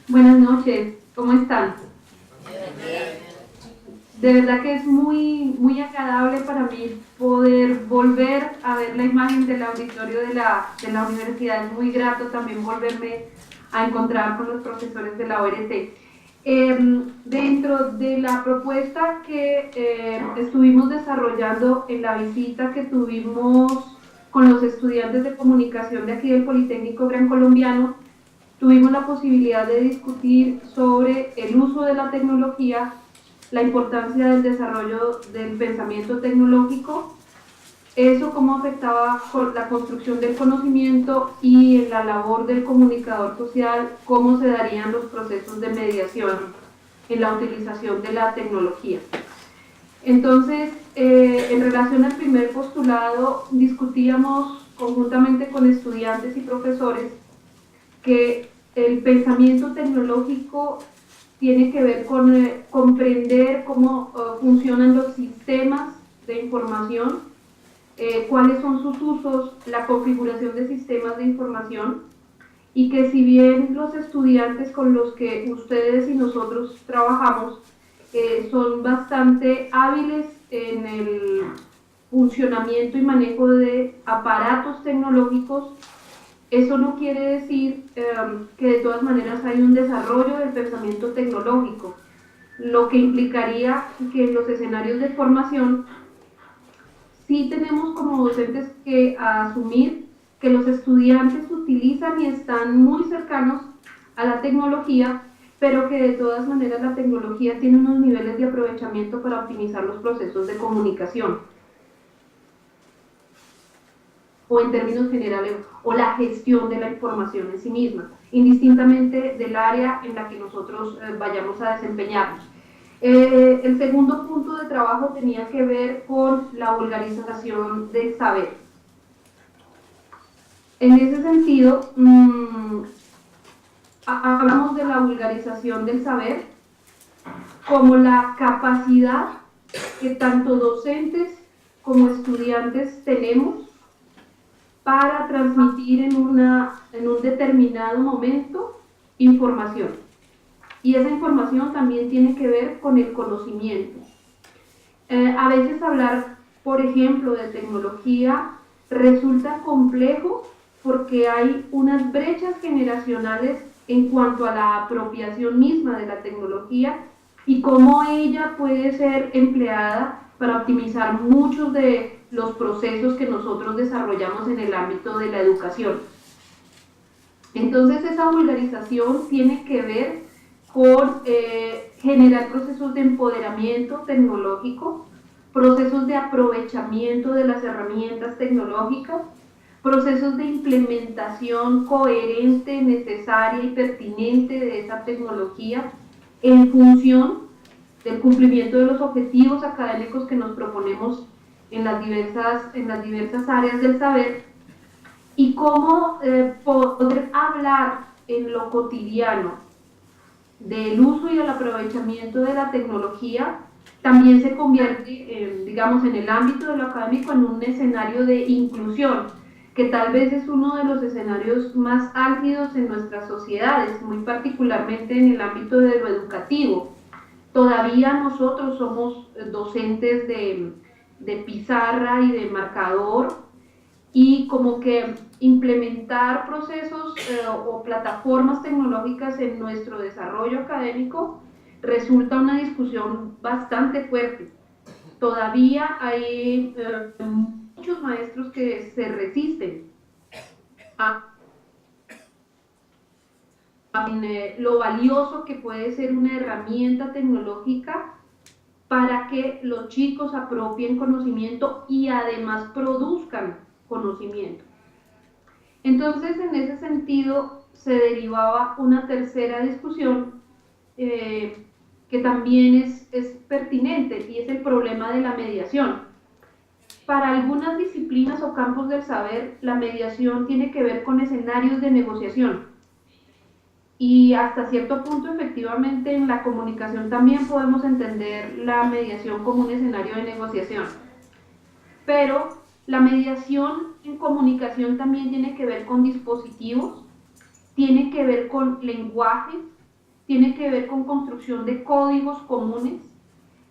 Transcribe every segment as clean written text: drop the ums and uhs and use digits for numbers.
Buenas noches, ¿cómo están? De verdad que es muy agradable para mí poder volver a ver la imagen del auditorio de la universidad. Es muy grato también volverme a encontrar con los profesores de la ORT. Dentro de la propuesta que estuvimos desarrollando en la visita que tuvimos con los estudiantes de comunicación de aquí del Politécnico Gran Colombiano, tuvimos la posibilidad de discutir sobre el uso de la tecnología, la importancia del desarrollo del pensamiento tecnológico, eso cómo afectaba la construcción del conocimiento y la labor del comunicador social, cómo se darían los procesos de mediación en la utilización de la tecnología. Entonces, en relación al primer postulado, discutíamos conjuntamente con estudiantes y profesores que el pensamiento tecnológico tiene que ver con comprender cómo funcionan los sistemas de información, cuáles son sus usos, la configuración de sistemas de información, y que si bien los estudiantes con los que ustedes y nosotros trabajamos son bastante hábiles en el funcionamiento y manejo de aparatos tecnológicos, eso no quiere decir que de todas maneras hay un desarrollo del pensamiento tecnológico, lo que implicaría que en los escenarios de formación sí tenemos como docentes que asumir que los estudiantes utilizan y están muy cercanos a la tecnología, pero que de todas maneras la tecnología tiene unos niveles de aprovechamiento para optimizar los procesos de comunicación, o en términos generales, o la gestión de la información en sí misma, indistintamente del área en la que nosotros vayamos a desempeñarnos. El segundo punto de trabajo tenía que ver con la vulgarización del saber. En ese sentido, hablamos de la vulgarización del saber como la capacidad que tanto docentes como estudiantes tenemos para transmitir en un determinado momento información. Y esa información también tiene que ver con el conocimiento. A veces hablar, por ejemplo, de tecnología resulta complejo porque hay unas brechas generacionales en cuanto a la apropiación misma de la tecnología y cómo ella puede ser empleada para optimizar muchos de los procesos que nosotros desarrollamos en el ámbito de la educación. Entonces esa vulgarización tiene que ver con generar procesos de empoderamiento tecnológico, procesos de aprovechamiento de las herramientas tecnológicas, procesos de implementación coherente, necesaria y pertinente de esa tecnología en función del cumplimiento de los objetivos académicos que nos proponemos en las diversas áreas del saber, y cómo poder hablar en lo cotidiano del uso y el aprovechamiento de la tecnología también se convierte, digamos, en el ámbito de lo académico en un escenario de inclusión, que tal vez es uno de los escenarios más álgidos en nuestras sociedades, muy particularmente en el ámbito de lo educativo. Todavía nosotros somos docentes de pizarra y de marcador, y como que implementar procesos o plataformas tecnológicas en nuestro desarrollo académico resulta una discusión bastante fuerte. Todavía hay muchos maestros que se resisten a lo valioso que puede ser una herramienta tecnológica para que los chicos apropien conocimiento y además produzcan conocimiento. Entonces, en ese sentido, se derivaba una tercera discusión que también es pertinente, y es el problema de la mediación. Para algunas disciplinas o campos del saber, la mediación tiene que ver con escenarios de negociación. Y hasta cierto punto, efectivamente, en la comunicación también podemos entender la mediación como un escenario de negociación. Pero la mediación en comunicación también tiene que ver con dispositivos, tiene que ver con lenguaje, tiene que ver con construcción de códigos comunes,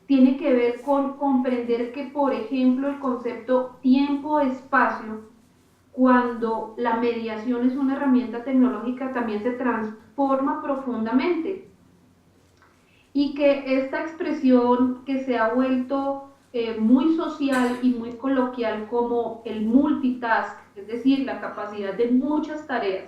tiene que ver con comprender que, por ejemplo, el concepto tiempo-espacio, cuando la mediación es una herramienta tecnológica, también se transforma profundamente. Y que esta expresión que se ha vuelto muy social y muy coloquial como el multitask, es decir, la capacidad de muchas tareas,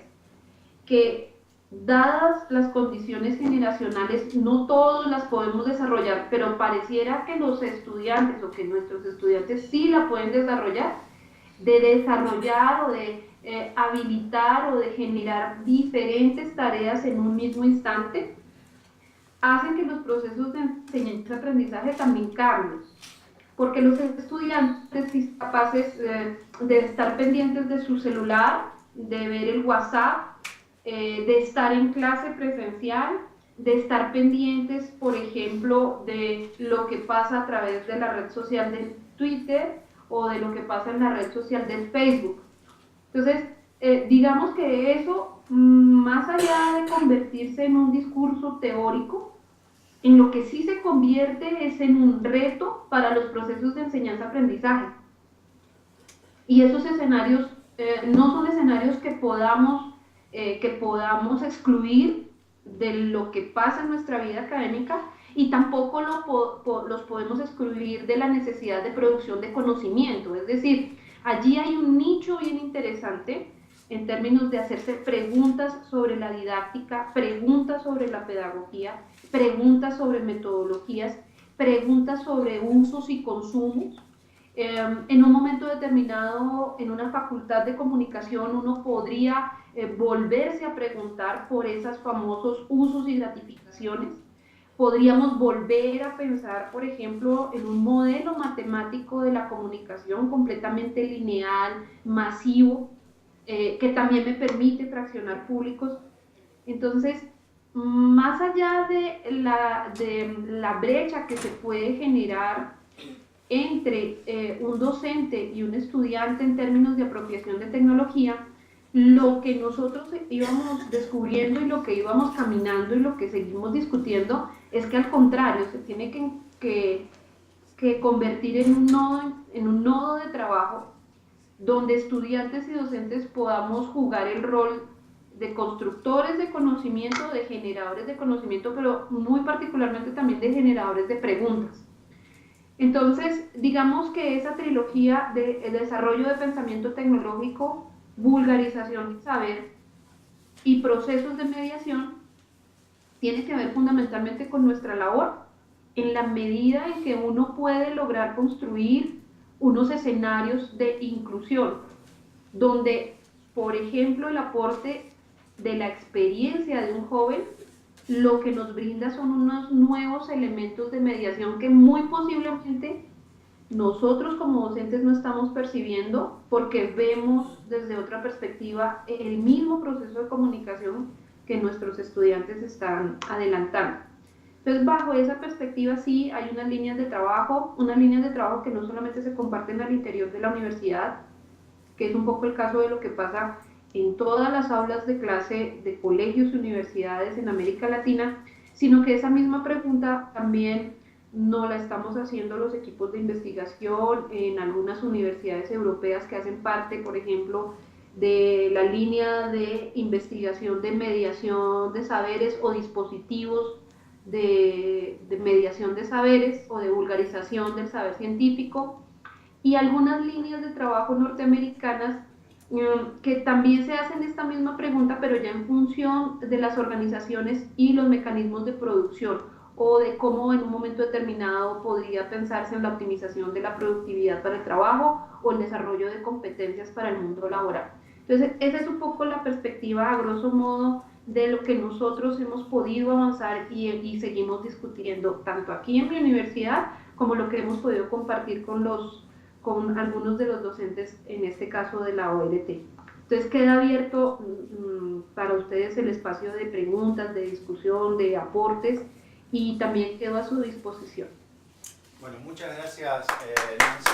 que dadas las condiciones generacionales no todos las podemos desarrollar, pero pareciera que los estudiantes o que nuestros estudiantes sí la pueden desarrollar, de desarrollar o de habilitar o de generar diferentes tareas en un mismo instante, hacen que los procesos de enseñanza-aprendizaje también cambien, porque los estudiantes son capaces de estar pendientes de su celular, de ver el WhatsApp, de estar en clase presencial, de estar pendientes, por ejemplo, de lo que pasa a través de la red social de Twitter o de lo que pasa en la red social de Facebook. Entonces, digamos que eso, más allá de convertirse en un discurso teórico, en lo que sí se convierte es en un reto para los procesos de enseñanza-aprendizaje. Y esos escenarios no son escenarios que podamos excluir de lo que pasa en nuestra vida académica, y tampoco los podemos excluir de la necesidad de producción de conocimiento. Es decir, allí hay un nicho bien interesante en términos de hacerse preguntas sobre la didáctica, preguntas sobre la pedagogía, preguntas sobre metodologías, preguntas sobre usos y consumos. En un momento determinado, en una facultad de comunicación, uno podría volverse a preguntar por esos famosos usos y gratificaciones. Podríamos volver a pensar, por ejemplo, en un modelo matemático de la comunicación completamente lineal, masivo, que también me permite traccionar públicos. Entonces, más allá de la brecha que se puede generar entre un docente y un estudiante en términos de apropiación de tecnología, lo que nosotros íbamos descubriendo y lo que íbamos caminando y lo que seguimos discutiendo es que, al contrario, se tiene que convertir en un nodo de trabajo donde estudiantes y docentes podamos jugar el rol de constructores de conocimiento, de generadores de conocimiento, pero muy particularmente también de generadores de preguntas. Entonces, digamos que esa trilogía de desarrollo de pensamiento tecnológico, vulgarización del saber y procesos de mediación tiene que ver fundamentalmente con nuestra labor, en la medida en que uno puede lograr construir unos escenarios de inclusión, donde, por ejemplo, el aporte de la experiencia de un joven lo que nos brinda son unos nuevos elementos de mediación que muy posiblemente nosotros como docentes no estamos percibiendo, porque vemos desde otra perspectiva el mismo proceso de comunicación que nuestros estudiantes están adelantando. Entonces, bajo esa perspectiva sí hay unas líneas de trabajo que no solamente se comparten al interior de la universidad, que es un poco el caso de lo que pasa en todas las aulas de clase de colegios y universidades en América Latina, sino que esa misma pregunta también no la estamos haciendo los equipos de investigación en algunas universidades europeas que hacen parte, por ejemplo, de la línea de investigación de mediación de saberes o dispositivos de mediación de saberes o de vulgarización del saber científico, y algunas líneas de trabajo norteamericanas que también se hacen esta misma pregunta, pero ya en función de las organizaciones y los mecanismos de producción, o de cómo en un momento determinado podría pensarse en la optimización de la productividad para el trabajo o el desarrollo de competencias para el mundo laboral. Entonces, esa es un poco la perspectiva, a grosso modo, de lo que nosotros hemos podido avanzar y seguimos discutiendo, tanto aquí en mi universidad como lo que hemos podido compartir con algunos de los docentes, en este caso de la OLT. Entonces queda abierto para ustedes el espacio de preguntas, de discusión, de aportes, y también quedo a su disposición. Bueno, muchas gracias, Nancy.